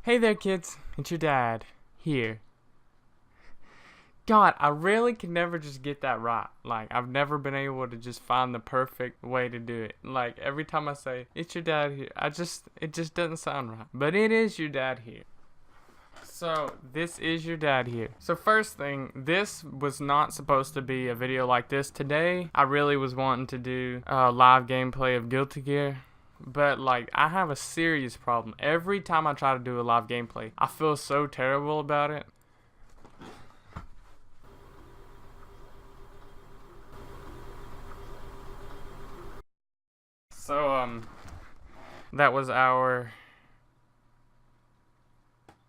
Hey there, kids. It's your dad. Here. God, I really can never just get that right. Like, I've never been able to just find the perfect way to do it. Like, every time I say, it's your dad here, it just doesn't sound right. But it is your dad here. So, this is your dad here. So first thing, this was not supposed to be a video like this today. I really was wanting to do a live gameplay of Guilty Gear. But, like, I have a serious problem. Every time I try to do a live gameplay, I feel so terrible about it. So, that was our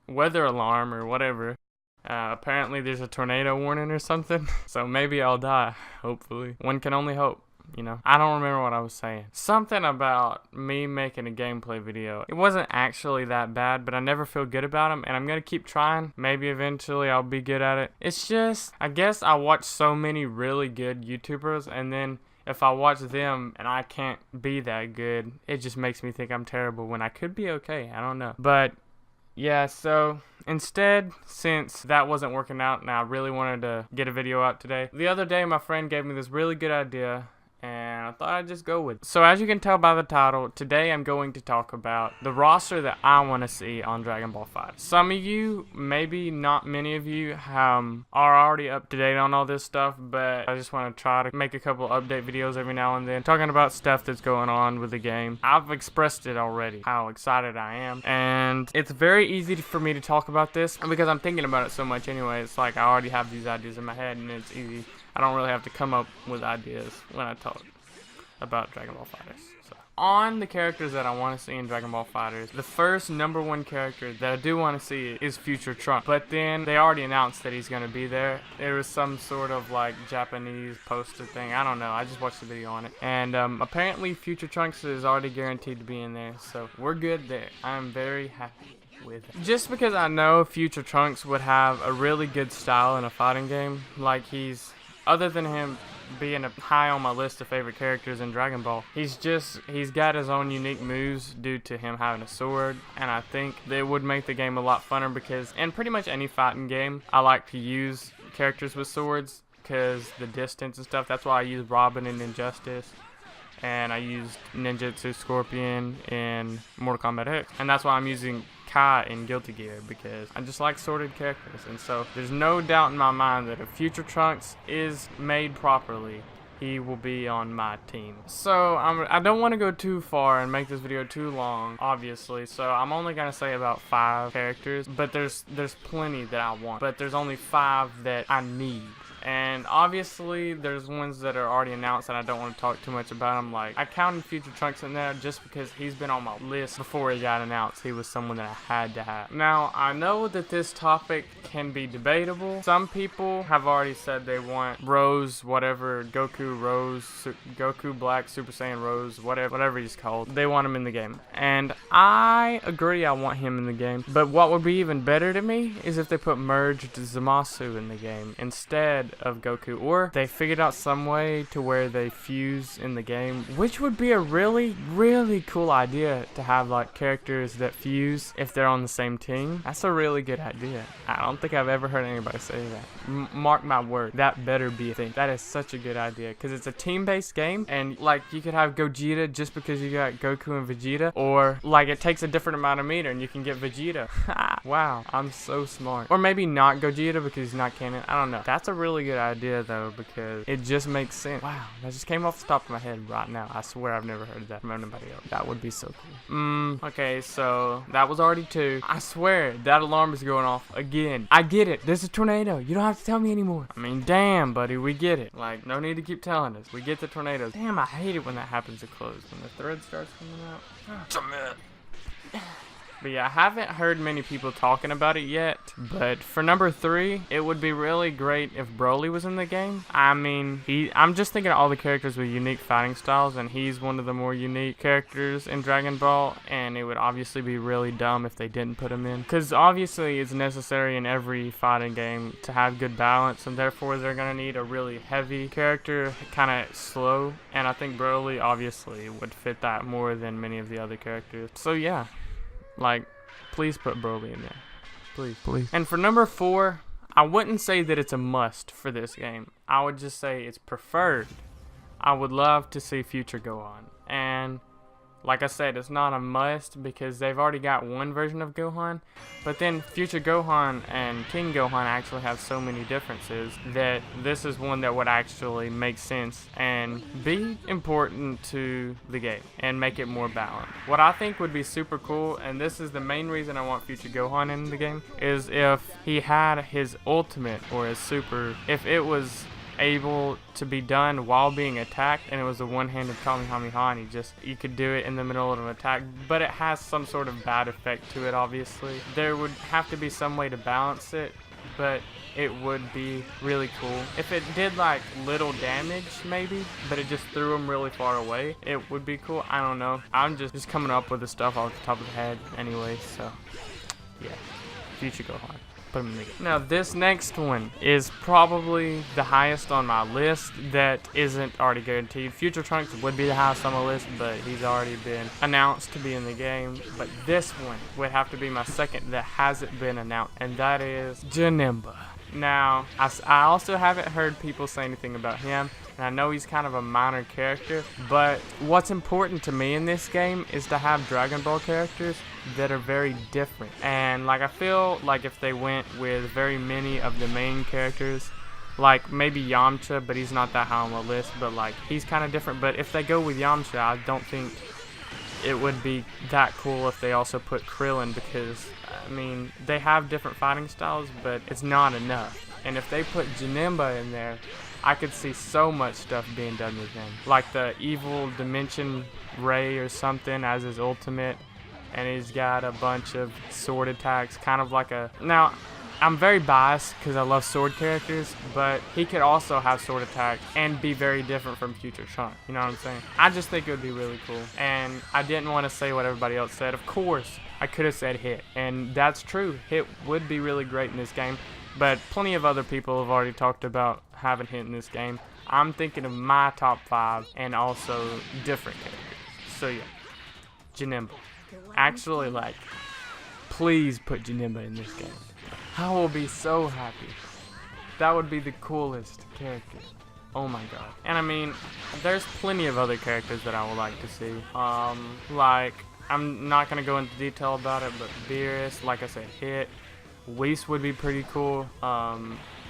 weather alarm or whatever. Apparently there's a tornado warning or something. So maybe I'll die, hopefully. One can only hope. You know, I don't remember what I was saying. Something about me making a gameplay video. It wasn't actually that bad, but I never feel good about them, and I'm gonna keep trying. Maybe eventually I'll be good at it. It's just, I guess I watch so many really good YouTubers, and then if I watch them and I can't be that good, it just makes me think I'm terrible when I could be okay. I don't know. But yeah, so instead, since that wasn't working out and I really wanted to get a video out today, the other day my friend gave me this really good idea, and I thought I'd just go with it. So as you can tell by the title, today I'm going to talk about the roster that I want to see on Dragon Ball FighterZ. Some of you, maybe not many of you, are already up to date on all this stuff, but I just want to try to make a couple update videos every now and then, talking about stuff that's going on with the game. I've expressed it already, how excited I am, and it's very easy for me to talk about this, because I'm thinking about it so much anyway. It's like I already have these ideas in my head, and it's easy. I don't really have to come up with ideas when I talk about Dragon Ball FighterZ. So, on the characters that I want to see in Dragon Ball FighterZ, the first #1 character that I do want to see is Future Trunks. But then they already announced that he's going to be there. There was some sort of like Japanese poster thing. I don't know. I just watched the video on it. And apparently Future Trunks is already guaranteed to be in there. So we're good there. I'm very happy with it. Just because I know Future Trunks would have a really good style in a fighting game. Like other than him being high on my list of favorite characters in Dragon Ball, he's got his own unique moves due to him having a sword, and I think they would make the game a lot funner, because in pretty much any fighting game, I like to use characters with swords because the distance and stuff. That's why I use Robin in Injustice, and I used Ninjutsu Scorpion in Mortal Kombat X, and that's why I'm using Kai in Guilty Gear, because I just like sorted characters. And so there's no doubt in my mind that if Future Trunks is made properly, he will be on my team. So I don't want to go too far and make this video too long, obviously, so I'm only gonna say about 5 characters, but there's plenty that I want, but there's only 5 that I need. And obviously there's ones that are already announced and I don't want to talk too much about them. Like, I counted Future Trunks in there just because he's been on my list before he got announced. He was someone that I had to have. Now, I know that this topic can be debatable. Some people have already said they want Rose, whatever, Goku Rose, Goku Black, Super Saiyan Rose, whatever he's called. They want him in the game. And I agree, I want him in the game. But what would be even better to me is if they put Merged Zamasu in the game instead of Goku, or they figured out some way to where they fuse in the game, which would be a really cool idea, to have like characters that fuse if they're on the same team. That's a really good idea. I don't think I've ever heard anybody say that. Mark my word, that better be a thing. That is such a good idea, because it's a team-based game, and like you could have Gogeta just because you got Goku and Vegeta, or like it takes a different amount of meter and you can get Vegeta. Wow, I'm so smart. Or maybe not Gogeta because he's not canon. I don't know. That's a really good idea though, because it just makes sense. Wow, that just came off the top of my head right now. I swear I've never heard that from anybody else. That would be so cool. Okay, so that was already 2. I swear that alarm is going off again. I get it. There's a tornado. You don't have to tell me anymore. I mean, damn, buddy, we get it. Like, no need to keep telling us. We get the tornadoes. Damn, I hate it when that happens to close. When the thread starts coming out. Damn it. But yeah, I haven't heard many people talking about it yet, but for #3, it would be really great if Broly was in the game. I mean, I'm just thinking of all the characters with unique fighting styles, and he's one of the more unique characters in Dragon Ball, and it would obviously be really dumb if they didn't put him in, because obviously it's necessary in every fighting game to have good balance, and therefore they're going to need a really heavy character, kind of slow, and I think Broly obviously would fit that more than many of the other characters. So yeah. Like, Please put Broly in there. Please. And for number 4, I wouldn't say that it's a must for this game. I would just say it's preferred. I would love to see Future Gohan. And like I said, it's not a must because they've already got one version of Gohan. But then Future Gohan and King Gohan actually have so many differences that this is one that would actually make sense and be important to the game and make it more balanced. What I think would be super cool, and this is the main reason I want Future Gohan in the game, is if he had his ultimate or his super, if it was able to be done while being attacked and it was a one-handed Kamehameha and you could do it in the middle of an attack, but it has some sort of bad effect to it. Obviously there would have to be some way to balance it, but it would be really cool if it did like little damage maybe, but it just threw him really far away. It would be cool. I don't know, I'm just coming up with the stuff off the top of the head anyway. So yeah, Future Gohan. Now this next one is probably the highest on my list that isn't already guaranteed. Future Trunks would be the highest on my list, but he's already been announced to be in the game. But this one would have to be my second that hasn't been announced, and that is Janemba. Now, I also haven't heard people say anything about him, and I know he's kind of a minor character, but what's important to me in this game is to have Dragon Ball characters that are very different. And like I feel like if they went with very many of the main characters, like maybe Yamcha, but he's not that high on the list, but like he's kind of different. But if they go with Yamcha, I don't think it would be that cool if they also put Krillin, because I mean they have different fighting styles, but it's not enough. And if they put Janemba in there, I could see so much stuff being done with him, like the evil dimension ray or something as his ultimate, and he's got a bunch of sword attacks, kind of like a, now I'm very biased because I love sword characters, but he could also have sword attacks and be very different from Future Trunks. You know what I'm saying? I just think it would be really cool. And I didn't want to say what everybody else said. Of course, I could have said Hit, and that's true. Hit would be really great in this game, but plenty of other people have already talked about having Hit in this game. I'm thinking of my top 5 and also different characters. So yeah, Janemba. Actually, like, please put Janemba in this game. I will be so happy. That would be the coolest character. Oh my god. And I mean, there's plenty of other characters that I would like to see. Like, I'm not going to go into detail about it, but Beerus, like I said, Hit. Whis would be pretty cool.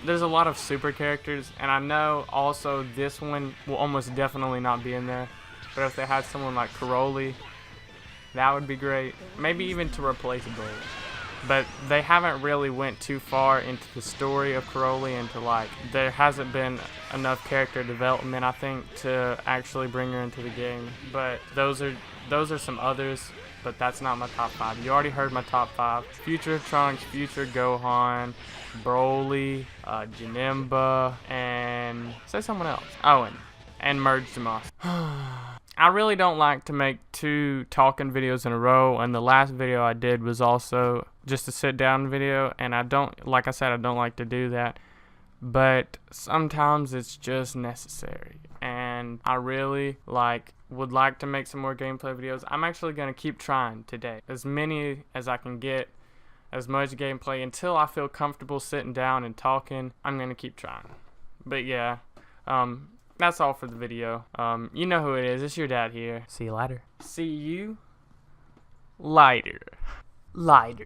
There's a lot of super characters, and I know also this one will almost definitely not be in there. But if they had someone like Karoli, that would be great. Maybe even to replace Broly. But they haven't really went too far into the story of Karoli, and to like, there hasn't been enough character development, I think, to actually bring her into the game. But those are some others, but that's not my top 5. You already heard my top 5. Future Trunks, Future Gohan, Broly, Janemba, and say someone else. Oh, and Merge Zamasu. I really don't like to make 2 talking videos in a row, and the last video I did was also just a sit down video, and I don't, like I said, I don't like to do that, but sometimes it's just necessary, and I really would like to make some more gameplay videos. I'm actually going to keep trying today, as many as I can get, as much gameplay until I feel comfortable sitting down and talking. I'm going to keep trying. But yeah, that's all for the video. You know who it is. It's your dad here. See you later. See you later. Later.